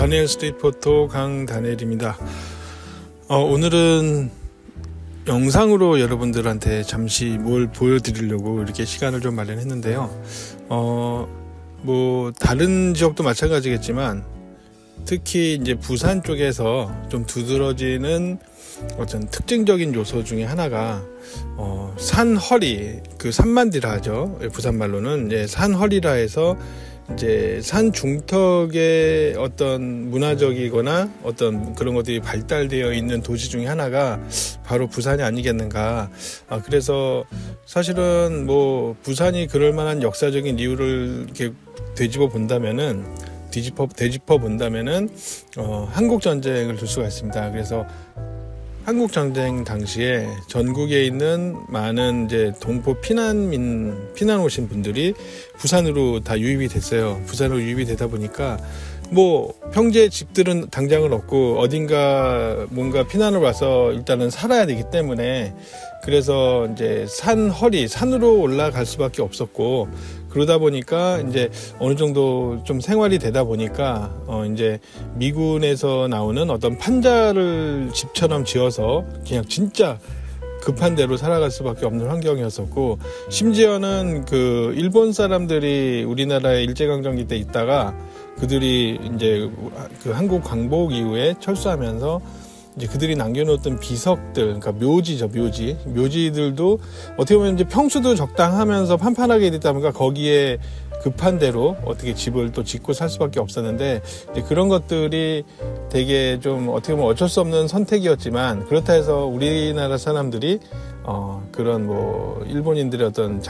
다니엘 스트리트 포토 강다니엘입니다. 오늘은 영상으로 여러분들한테 잠시 뭘 보여드리려고 이렇게 시간을 좀 마련했는데요. 뭐 다른 지역도 마찬가지겠지만 특히 이제 부산 쪽에서 좀 두드러지는 어떤 특징적인 요소 중에 하나가 산허리, 그 산만디라 하죠. 부산 말로는 이제 산허리라 해서 이제 산 중턱에 어떤 문화적이거나 어떤 그런 것들이 발달되어 있는 도시 중에 하나가 바로 부산이 아니겠는가. 그래서 사실은 뭐 부산이 그럴 만한 역사적인 이유를 이렇게 되짚어 본다면은 한국전쟁을 들 수가 있습니다. 그래서 한국전쟁 당시에 전국에 있는 많은 이제 동포 피난 오신 분들이 부산으로 다 유입이 됐어요. 부산으로 유입이 되다 보니까 뭐 평지의 집들은 당장은 없고 어딘가 뭔가 피난을 와서 일단은 살아야 되기 때문에 그래서 이제 산으로 올라갈 수밖에 없었고, 그러다 보니까 이제 어느 정도 좀 생활이 되다 보니까 이제 미군에서 나오는 어떤 판자를 집처럼 지어서 그냥 진짜 급한 대로 살아갈 수밖에 없는 환경이었었고, 심지어는 그 일본 사람들이 우리나라에 일제강점기 때 있다가 그들이 이제 그 한국 광복 이후에 철수하면서 이제 그들이 남겨놓았던 비석들, 그러니까 묘지들도 어떻게 보면 이제 평수도 적당하면서 판판하게 됐다 보니까 거기에 급한 대로 어떻게 집을 또 짓고 살 수밖에 없었는데, 이제 그런 것들이 되게 좀 어떻게 보면 어쩔 수 없는 선택이었지만, 그렇다 해서 우리나라 사람들이 그런 뭐 일본인들의 어떤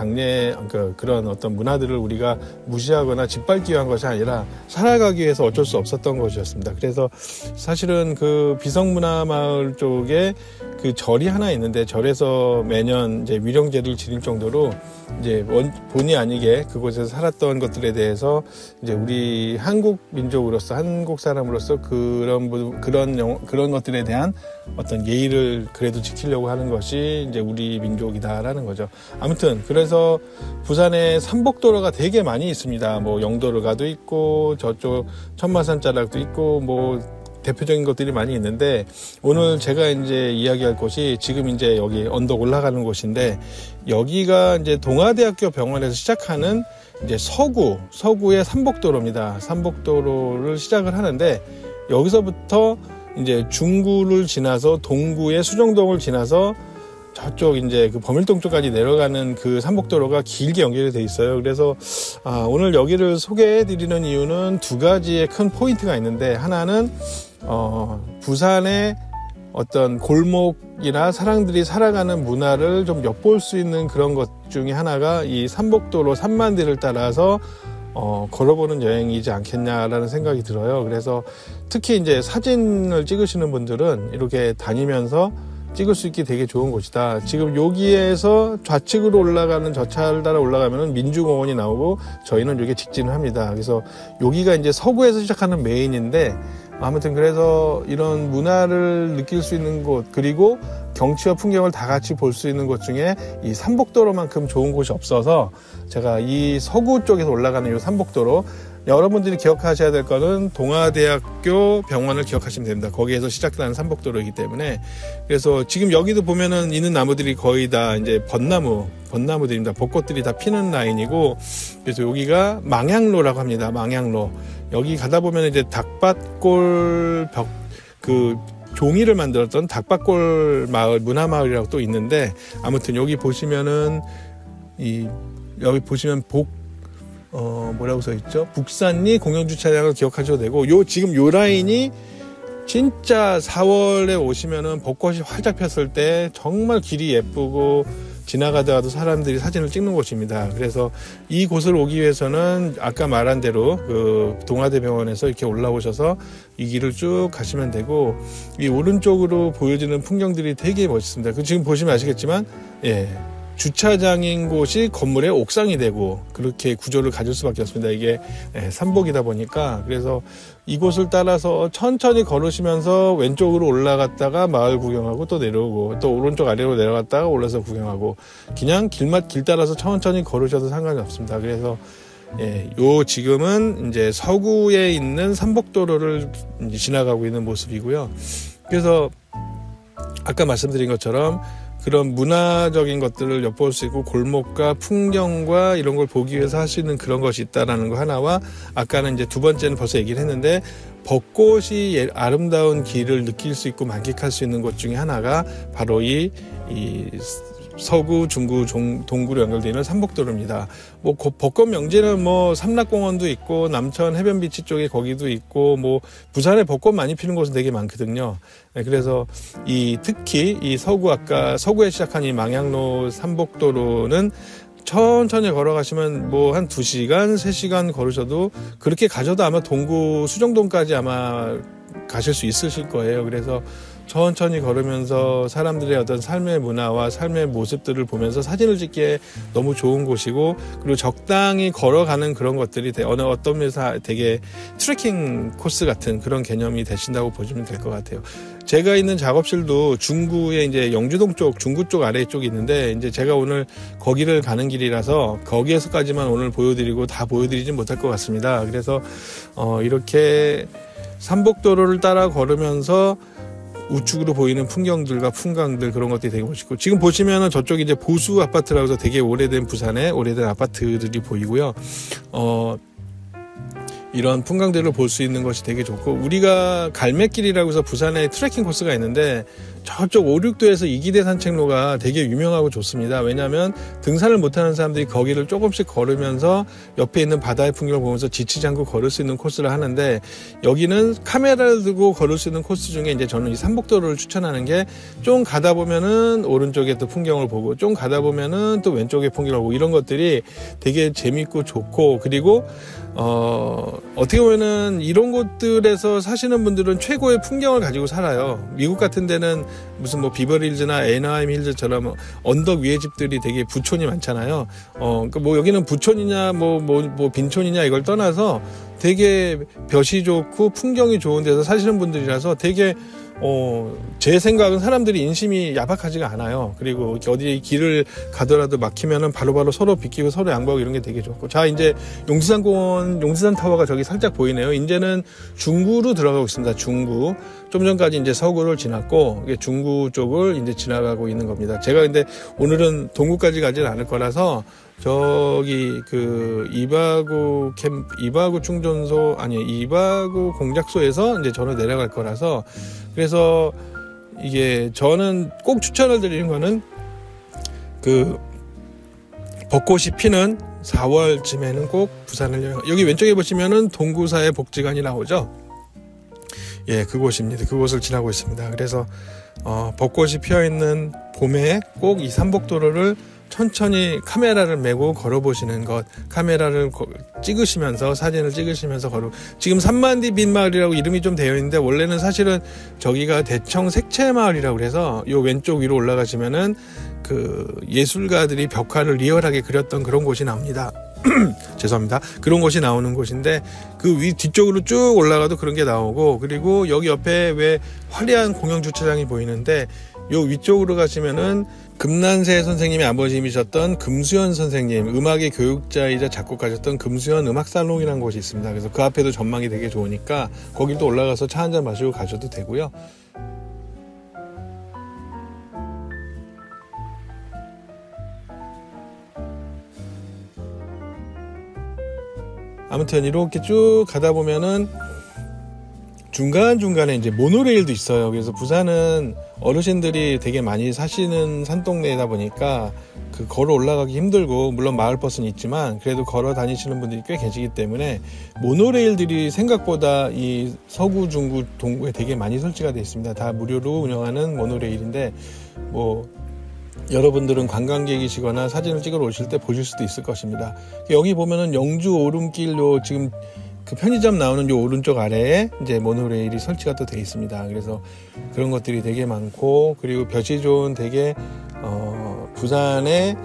그런 어떤 문화들을 우리가 무시하거나 짓밟기 위한 것이 아니라 살아가기 위해서 어쩔 수 없었던 것이었습니다. 그래서 사실은 그 비석문화마을 쪽에 그 절이 하나 있는데, 절에서 매년 이제 위령제를 지낼 정도로 이제 본의 아니게 그곳에서 살았던 것들에 대해서 이제 우리 한국 민족으로서, 한국 사람으로서 그런 것들에 대한 어떤 예의를 그래도 지키려고 하는 것이 이제 우리 민족이다라는 거죠. 아무튼 그래서 부산에 삼복도로가 되게 많이 있습니다. 뭐 영도로가도 있고 저쪽 천마산 자락도 있고 뭐 대표적인 것들이 많이 있는데, 오늘 제가 이제 이야기할 곳이 지금 이제 여기 언덕 올라가는 곳인데, 여기가 이제 동아대학교 병원에서 시작하는 이제 서구의 삼복도로입니다. 삼복도로를 시작을 하는데, 여기서부터 이제 중구를 지나서 동구의 수정동을 지나서 저쪽 이제 그 범일동 쪽까지 내려가는 그 삼복도로가 길게 연결이 돼 있어요. 그래서 오늘 여기를 소개해 드리는 이유는 두 가지의 큰 포인트가 있는데, 하나는 부산의 어떤 골목이나 사람들이 살아가는 문화를 좀 엿볼 수 있는 그런 것 중에 하나가 이 삼복도로 산만디를 따라서 걸어보는 여행이지 않겠냐라는 생각이 들어요. 그래서 특히 이제 사진을 찍으시는 분들은 이렇게 다니면서 찍을 수 있게 되게 좋은 곳이다. 지금 여기에서 좌측으로 올라가는 저 차를 따라 올라가면은 민주공원이 나오고, 저희는 여기 직진을 합니다. 그래서 여기가 이제 서구에서 시작하는 메인인데, 아무튼 그래서 이런 문화를 느낄 수 있는 곳, 그리고 경치와 풍경을 다 같이 볼 수 있는 곳 중에 이 삼복도로만큼 좋은 곳이 없어서 제가 이 서구 쪽에서 올라가는 이 삼복도로, 여러분들이 기억하셔야 될 거는 동아대학교 병원을 기억하시면 됩니다. 거기에서 시작하는 삼복도로이기 때문에. 그래서 지금 여기도 보면은 있는 나무들이 거의 다 이제 벚나무들입니다. 벚꽃들이 다 피는 라인이고, 그래서 여기가 망향로라고 합니다. 망향로. 여기 가다 보면 이제 닭밭골 종이를 만들었던 닭밭골 마을, 문화마을이라고 또 있는데, 아무튼 여기 보시면은 여기 보시면 뭐라고 써있죠? 북산리 공영주차장을 기억하셔도 되고, 지금 요 라인이 진짜 4월에 오시면은 벚꽃이 활짝 폈을 때 정말 길이 예쁘고 지나가다가도 사람들이 사진을 찍는 곳입니다. 그래서 이 곳을 오기 위해서는 아까 말한 대로 그 동아대병원에서 이렇게 올라오셔서 이 길을 쭉 가시면 되고, 이 오른쪽으로 보여지는 풍경들이 되게 멋있습니다. 지금 보시면 아시겠지만, 주차장인 곳이 건물의 옥상이 되고 그렇게 구조를 가질 수밖에 없습니다. 이게 삼복이다 보니까. 그래서 이곳을 따라서 천천히 걸으시면서 왼쪽으로 올라갔다가 마을 구경하고 또 내려오고, 또 오른쪽 아래로 내려갔다가 올라서 구경하고, 그냥 길 따라서 천천히 걸으셔도 상관이 없습니다. 그래서 예, 요 지금은 이제 서구에 있는 삼복도로를 이제 지나가고 있는 모습이고요. 그래서 아까 말씀드린 것처럼 그런 문화적인 것들을 엿볼 수 있고 골목과 풍경과 이런 걸 보기 위해서 할 수 있는 그런 것이 있다라는 거 하나와, 아까는 이제 두 번째는 벌써 얘기를 했는데 벚꽃이 아름다운 길을 느낄 수 있고 만끽할 수 있는 곳 중에 하나가 바로 이 서구, 중구, 동구로 연결되어 있는 삼복도로입니다. 뭐 벚꽃 명지는 뭐 삼락공원도 있고 남천 해변비치 쪽에 거기도 있고 뭐 부산에 벚꽃 많이 피는 곳은 되게 많거든요. 네, 그래서 특히 이 아까 서구에 시작한 이 망향로 삼복도로는 천천히 걸어가시면 뭐 한 2시간, 3시간 걸으셔도, 그렇게 가셔도 아마 동구 수정동까지 아마 가실 수 있으실 거예요. 그래서 천천히 걸으면서 사람들의 어떤 삶의 문화와 삶의 모습들을 보면서 사진을 찍기에 너무 좋은 곳이고, 그리고 적당히 걸어가는 그런 것들이 어떤 면에서 되게 트레킹 코스 같은 그런 개념이 되신다고 보시면 될 것 같아요. 제가 있는 작업실도 중구에 이제 영주동 쪽, 중구 쪽 아래쪽이 있는데, 이제 제가 오늘 거기를 가는 길이라서 거기에서까지만 오늘 보여드리고 다 보여드리진 못할 것 같습니다. 그래서 이렇게 삼복도로를 따라 걸으면서 우측으로 보이는 풍경들과 풍광들, 그런 것들이 되게 멋있고, 지금 보시면은 저쪽이 이제 보수 아파트라고 해서 되게 오래된 부산의 오래된 아파트들이 보이고요. 이런 풍광들을 볼 수 있는 것이 되게 좋고, 우리가 갈매길이라고 해서 부산에 트레킹 코스가 있는데 저쪽 5-6도에서 이기대 산책로가 되게 유명하고 좋습니다. 왜냐하면 등산을 못하는 사람들이 거기를 조금씩 걸으면서 옆에 있는 바다의 풍경을 보면서 지치지 않고 걸을 수 있는 코스를 하는데, 여기는 카메라를 들고 걸을 수 있는 코스 중에 이제 저는 이 삼복도로를 추천하는 게, 좀 가다 보면은 오른쪽에 또 풍경을 보고 좀 가다 보면은 또 왼쪽에 풍경을 보고, 이런 것들이 되게 재밌고 좋고, 그리고 어떻게 보면은 이런 곳들에서 사시는 분들은 최고의 풍경을 가지고 살아요. 미국 같은 데는 무슨 뭐 비버리힐즈나 애나하임 힐즈처럼 언덕 위에 집들이 되게 부촌이 많잖아요. 그러니까 뭐 여기는 부촌이냐 뭐 빈촌이냐 이걸 떠나서 되게 볕이 좋고 풍경이 좋은 데서 사시는 분들이라서 되게 제 생각은 사람들이 인심이 야박하지가 않아요. 그리고 이렇게 어디 길을 가더라도 막히면은 바로바로 서로 비키고 서로 양보하고 이런 게 되게 좋고. 자, 이제 용지산공원, 용지산타워가 저기 살짝 보이네요. 이제는 중구로 들어가고 있습니다. 중구. 좀 전까지 이제 서구를 지났고, 중구 쪽을 이제 지나가고 있는 겁니다. 제가 근데 오늘은 동구까지 가지는 않을 거라서, 저기 이바구 충전소, 이바구 공작소에서 이제 저는 내려갈 거라서, 그래서 이게 저는 꼭 추천을 드리는 거는 벚꽃이 피는 4월쯤에는 꼭 부산을 여기 왼쪽에 보시면은 동구사의 복지관이 나오죠. 예, 그곳입니다. 그곳을 지나고 있습니다. 그래서 벚꽃이 피어있는 봄에 꼭 이 삼복도로를 천천히 카메라를 메고 걸어보시는 것, 카메라를 찍으시면서 사진을 찍으시면서 지금 삼만디 빈마을이라고 이름이 좀 되어 있는데, 원래는 사실은 저기가 대청 색채마을이라고 그래서 요 왼쪽 위로 올라가시면은 예술가들이 벽화를 리얼하게 그렸던 그런 곳이 나옵니다. 죄송합니다. 그런 곳이 나오는 곳인데, 뒤쪽으로 쭉 올라가도 그런 게 나오고, 그리고 여기 옆에 왜 화려한 공영 주차장이 보이는데, 요 위쪽으로 가시면은 금난세 선생님의 아버님이셨던 금수현 선생님, 음악의 교육자이자 작곡가셨던 금수현 음악살롱이라는 곳이 있습니다. 그래서 그 앞에도 전망이 되게 좋으니까 거기도 올라가서 차 한잔 마시고 가셔도 되고요. 아무튼 이렇게 쭉 가다 보면은 중간중간에 이제 모노레일도 있어요. 그래서 부산은 어르신들이 되게 많이 사시는 산동네이다 보니까 걸어 올라가기 힘들고, 물론 마을버스는 있지만 그래도 걸어 다니시는 분들이 꽤 계시기 때문에 모노레일들이 생각보다 이 서구, 중구, 동구에 되게 많이 설치가 되어 있습니다. 다 무료로 운영하는 모노레일인데, 여러분들은 관광객이시거나 사진을 찍으러 오실 때 보실 수도 있을 것입니다. 여기 보면은 영주 오름길로 지금 편의점 나오는 요 오른쪽 아래에 이제 모노레일이 설치가 또 되어 있습니다. 그래서 그런 것들이 되게 많고, 그리고 볕이 좋은 되게 부산의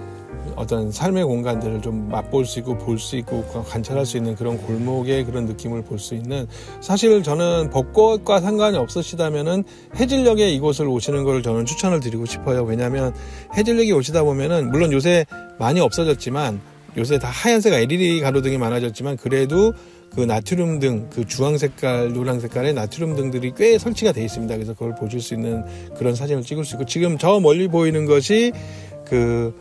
어떤 삶의 공간들을 좀 맛볼 수 있고 볼 수 있고 관찰할 수 있는 그런 골목의 그런 느낌을 볼 수 있는, 사실 저는 벚꽃과 상관이 없으시다면은 해질녘에 이곳을 오시는 걸 저는 추천을 드리고 싶어요. 왜냐하면 해질녘에 오시다 보면은, 물론 요새 많이 없어졌지만 요새 다 하얀색 LED 가로등이 많아졌지만 그래도 그 나트륨 등, 그 주황 색깔, 노랑 색깔의 나트륨 등들이 꽤 설치가 되어 있습니다. 그래서 그걸 보실 수 있는 그런 사진을 찍을 수 있고, 지금 저 멀리 보이는 것이 그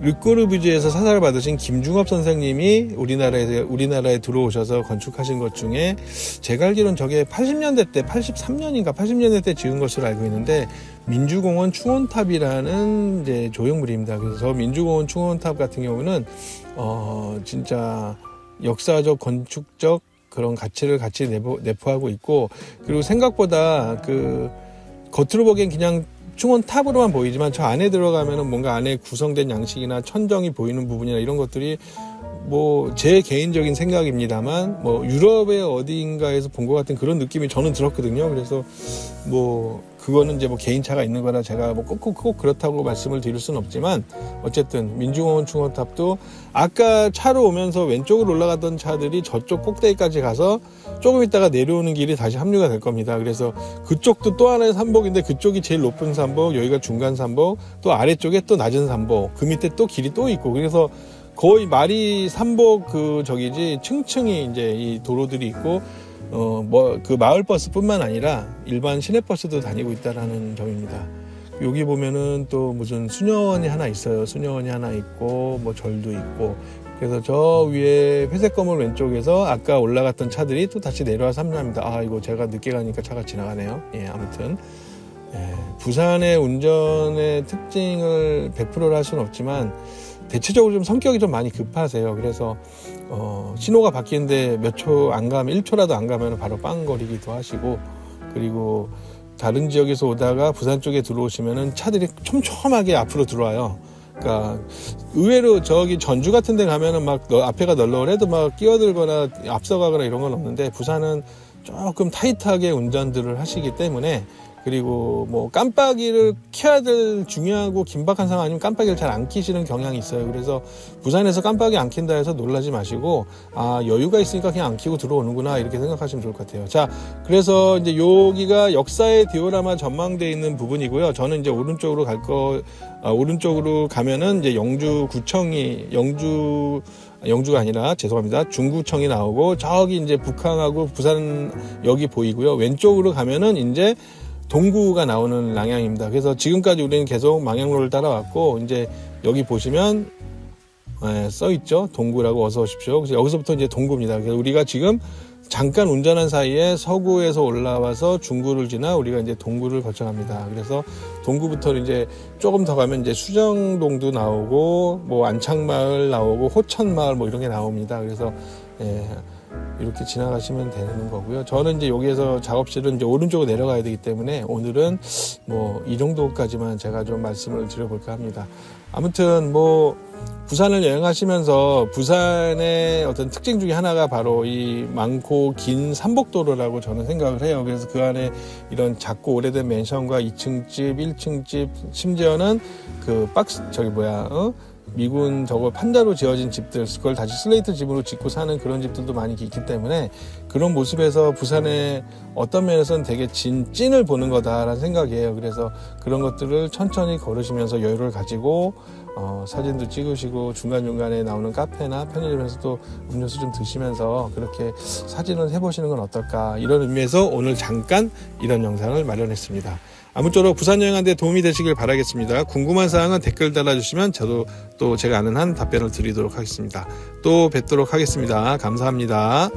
르꼬르비주에서 사사를 받으신 김중업 선생님이 우리나라에 들어오셔서 건축하신 것 중에 제가 알기로는 저게 80년대 때, 83년인가 80년대 때 지은 것으로 알고 있는데, 민주공원 충원탑이라는 이제 조형물입니다. 그래서 저 민주공원 충원탑 같은 경우는 진짜 역사적, 건축적 그런 가치를 같이 내포하고 있고, 그리고 생각보다 그 겉으로 보기엔 그냥 충원탑으로만 보이지만 저 안에 들어가면은 뭔가 안에 구성된 양식이나 천정이 보이는 부분이나 이런 것들이 뭐 제 개인적인 생각입니다만 뭐 유럽의 어디인가에서 본 것 같은 그런 느낌이 저는 들었거든요. 그래서 뭐 그거는 이제 뭐 개인차가 있는 거라 제가 뭐 꼭 그렇다고 말씀을 드릴 수는 없지만, 어쨌든 민중공원 충원탑도 아까 차로 오면서 왼쪽으로 올라가던 차들이 저쪽 꼭대기까지 가서 조금 있다가 내려오는 길이 다시 합류가 될 겁니다. 그래서 그쪽도 또 하나의 산복인데, 그쪽이 제일 높은 산복, 여기가 중간 산복, 또 아래쪽에 또 낮은 산복, 그 밑에 또 길이 또 있고, 그래서 거의 말이 산복 층층이 이제 이 도로들이 있고, 그 마을버스뿐만 아니라 일반 시내버스도 다니고 있다라는 점입니다. 여기 보면은 또 무슨 수녀원이 하나 있어요. 수녀원이 하나 있고, 뭐 절도 있고. 그래서 저 위에 회색 건물 왼쪽에서 아까 올라갔던 차들이 또 다시 내려와서 합류합니다. 아, 이거 제가 늦게 가니까 차가 지나가네요. 예, 아무튼. 부산의 운전의 특징을 100%를 할 수는 없지만, 대체적으로 좀 성격이 좀 많이 급하세요. 그래서 신호가 바뀌는데 몇 초 안 가면, 1초라도 안 가면 바로 빵거리기도 하시고, 그리고 다른 지역에서 오다가 부산 쪽에 들어오시면은 차들이 촘촘하게 앞으로 들어와요. 그러니까 의외로 저기 전주 같은 데 가면은 막 앞에가 널널해도 막 끼어들거나 앞서가거나 이런 건 없는데, 부산은 조금 타이트하게 운전들을 하시기 때문에, 그리고 뭐 깜빡이를 켜야 될 중요하고 긴박한 상황 아니면 깜빡이를 잘 안 켜시는 경향이 있어요. 그래서 부산에서 깜빡이 안 켠다 해서 놀라지 마시고, 아, 여유가 있으니까 그냥 안 켜고 들어오는구나, 이렇게 생각하시면 좋을 것 같아요. 자, 그래서 이제 여기가 역사의 디오라마 전망되어 있는 부분이고요. 저는 이제 오른쪽으로 가면은 이제 영주가 아니라 죄송합니다. 중구청이 나오고, 저기 이제 북항하고 부산 여기 보이고요. 왼쪽으로 가면은 이제 동구가 나오는 방향입니다. 그래서 지금까지 우리는 계속 망향로를 따라왔고, 이제 여기 보시면 써있죠. 동구라고, 어서 오십시오. 그래서 여기서부터 이제 동구입니다. 그래서 우리가 지금 잠깐 운전한 사이에 서구에서 올라와서 중구를 지나 우리가 이제 동구를 거쳐갑니다. 그래서 동구부터 이제 조금 더 가면 이제 수정동도 나오고, 뭐 안창마을 나오고, 호천마을 뭐 이런 게 나옵니다. 그래서 이렇게 지나가시면 되는 거고요. 저는 이제 여기에서 작업실은 이제 오른쪽으로 내려가야 되기 때문에 오늘은 뭐 이 정도까지만 제가 좀 말씀을 드려볼까 합니다. 아무튼 뭐 부산을 여행하시면서 부산의 어떤 특징 중에 하나가 바로 이 많고 긴 삼복도로라고 저는 생각을 해요. 그래서 그 안에 이런 작고 오래된 맨션과 2층 집, 1층 집, 심지어는 그 미군 저거 판자로 지어진 집들, 그걸 다시 슬레이트 집으로 짓고 사는 그런 집들도 많이 있기 때문에, 그런 모습에서 부산의 어떤 면에서는 되게 찐을 보는 거다라는 생각이에요. 그래서 그런 것들을 천천히 걸으시면서 여유를 가지고 사진도 찍으시고, 중간중간에 나오는 카페나 편의점에서 또 음료수 좀 드시면서 그렇게 사진을 해보시는 건 어떨까, 이런 의미에서 오늘 잠깐 이런 영상을 마련했습니다. 아무쪼록 부산 여행하는 데 도움이 되시길 바라겠습니다. 궁금한 사항은 댓글 달아주시면 저도 또 제가 아는 한 답변을 드리도록 하겠습니다. 또 뵙도록 하겠습니다. 감사합니다.